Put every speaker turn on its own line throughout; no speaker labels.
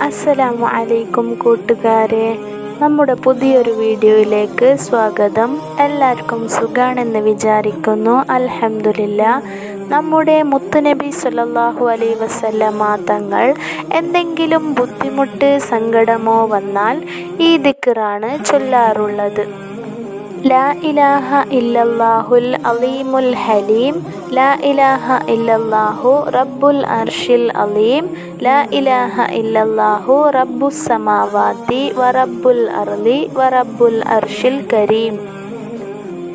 അസ്സലാമു അലൈക്കും കൂട്ടുകാരെ, നമ്മുടെ പുതിയൊരു വീഡിയോയിലേക്ക് സ്വാഗതം. എല്ലാവർക്കും സുഖാണെന്ന് വിചാരിക്കുന്നു. അൽഹംദുലില്ലാഹ്. നമ്മുടെ മുത്തുനബി സ്വല്ലല്ലാഹു അലൈഹി വസല്ലമ തങ്ങൾ എന്തെങ്കിലും ബുദ്ധിമുട്ട് സങ്കടമോ വന്നാൽ ഈ ദിക്റാണ് ചൊല്ലാറുള്ളത്. ലാ ഇലാഹ ഇല്ലല്ലാഹുൽ അലീമുൽ ഹലീം, ലാ ഇലാഹ ഇല്ലല്ലാഹു റബ്ബുൽ അർശിൽ അലീം, ലാ ഇലാഹ ഇല്ലല്ലാഹു റബ്ബുസ് സമാവാതി വറബ്ബുൽ അർളി വറബ്ബുൽ അർശിൽ കരീം.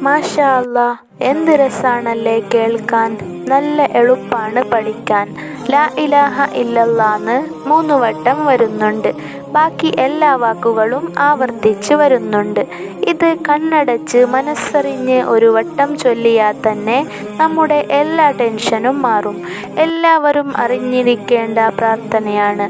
മാഷാ അല്ലാഹ്, എന്ത് രസാണല്ലേ കേൾക്കാൻ. നല്ല എളുപ്പാണ് പഠിക്കാൻ. ലാ ഇലാഹ ഇല്ലല്ലാന്ന് 3 വട്ടം വരുന്നുണ്ട്. ബാക്കി എല്ലാ വാക്കുകളും ആവർത്തിച്ച് വരുന്നുണ്ട്. ഇത് കണ്ണടച്ച് മനസ്സറിഞ്ഞ് ഒരു വട്ടം ചൊല്ലിയാൽ തന്നെ നമ്മുടെ എല്ലാ ടെൻഷനും മാറും. എല്ലാവരും അറിഞ്ഞിരിക്കേണ്ട പ്രാർത്ഥനയാണ്.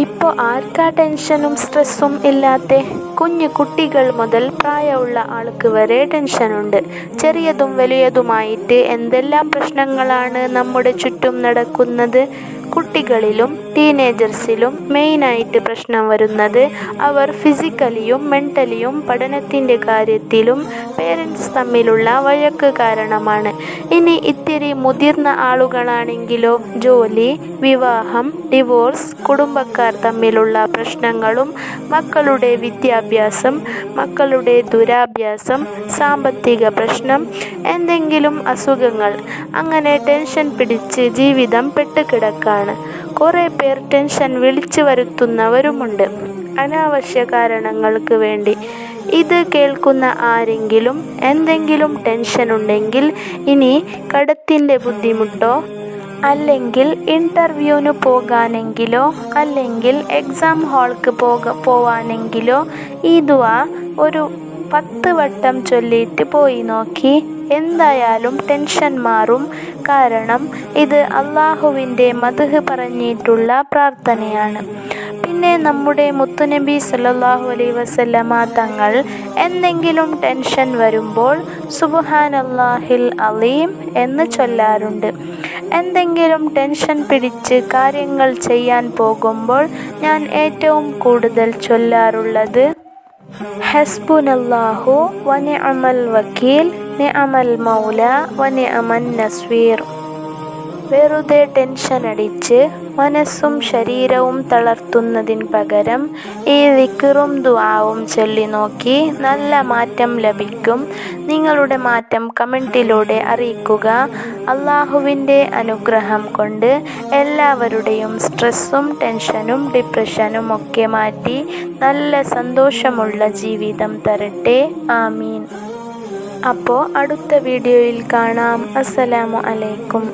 ഇപ്പോൾ ആർക്കാ ടെൻഷനും സ്ട്രെസ്സും ഇല്ലാത്ത? കുഞ്ഞു കുട്ടികൾ മുതൽ പ്രായമുള്ള ആൾക്ക് വരെ ടെൻഷനുണ്ട്. ചെറിയതും വലിയതുമായിട്ട് എന്തെല്ലാം പ്രശ്നങ്ങളാണ് നമ്മുടെ ചുറ്റും നടക്കുന്നത്. കുട്ടികളിലും ടീനേജേഴ്സിലും മെയിനായിട്ട് പ്രശ്നം വരുന്നത് അവർ ഫിസിക്കലിയും മെൻ്റലിയും പഠനത്തിൻ്റെ കാര്യത്തിലും പേരൻസ് തമ്മിലുള്ള വഴക്ക് കാരണമാണ്. ഇനി ഇത്തിരി മുതിർന്ന ആളുകളാണെങ്കിലോ ജോലി, വിവാഹം, ഡിവോഴ്സ്, കുടുംബക്കാർ തമ്മിലുള്ള പ്രശ്നങ്ങളും മക്കളുടെ വിദ്യാഭ്യാസം, മക്കളുടെ ദുരാഭ്യാസം, സാമ്പത്തിക പ്രശ്നം, എന്തെങ്കിലും അസുഖങ്ങൾ, അങ്ങനെ ടെൻഷൻ പിടിച്ച് ജീവിതം പെട്ടുകിടക്കാണ്. കുറേ പേർ ടെൻഷൻ വിളിച്ചു വരുത്തുന്നവരുമുണ്ട് അനാവശ്യ കാരണങ്ങൾക്ക് വേണ്ടി. ഇത് കേൾക്കുന്ന ആരെങ്കിലും എന്തെങ്കിലും ടെൻഷൻ ഉണ്ടെങ്കിൽ, ഇനി കടത്തിൻ്റെ ബുദ്ധിമുട്ടോ അല്ലെങ്കിൽ ഇൻ്റർവ്യൂവിന് പോകാനെങ്കിലോ അല്ലെങ്കിൽ എക്സാം ഹാൾക്ക് പോവാനെങ്കിലോ ഈ ദുആ ഒരു 10 വട്ടം ചൊല്ലിയിട്ട് പോയി നോക്കി. എന്തായാലും ടെൻഷൻ മാറും. കാരണം ഇത് അള്ളാഹുവിൻ്റെ മദ്ഹ് പറഞ്ഞിട്ടുള്ള പ്രാർത്ഥനയാണ്. പിന്നെ നമ്മുടെ മുത്തുനബി സ്വല്ലല്ലാഹു അലൈഹി വസല്ലമ തങ്ങൾ എന്തെങ്കിലും ടെൻഷൻ വരുമ്പോൾ സുബ്ഹാനല്ലാഹിൽ അലീം എന്ന് ചൊല്ലാറുണ്ട്. എന്തെങ്കിലും ടെൻഷൻ പിടിച്ച് കാര്യങ്ങൾ ചെയ്യാൻ പോകുമ്പോൾ ഞാൻ ഏറ്റവും കൂടുതൽ ചൊല്ലാറുള്ളത് ഹസ്ബുനല്ലാഹു വ നിഅമൽ വക്കീൽ, നിഅമൽ മൗല വ നിഅമൻ നസ്വീർ. വെറുതെ ടെൻഷൻ അടിച്ച് മനസ്സും ശരീരവും തളർത്തുന്നതിന് പകരം ഈ ദിക്റും ദുആവും ചൊല്ലി നോക്കി. നല്ല മാറ്റം ലഭിക്കും. നിങ്ങളുടെ മാറ്റം കമൻറ്റിലൂടെ അറിയിക്കുക. അള്ളാഹുവിൻ്റെ അനുഗ്രഹം കൊണ്ട് എല്ലാവരുടെയും സ്ട്രെസ്സും ടെൻഷനും ഡിപ്രഷനും ഒക്കെ മാറ്റി നല്ല സന്തോഷമുള്ള ജീവിതം തരട്ടെ. ആമീൻ. അപ്പോൾ അടുത്ത വീഡിയോയിൽ കാണാം. അസ്സലാമു അലൈക്കും.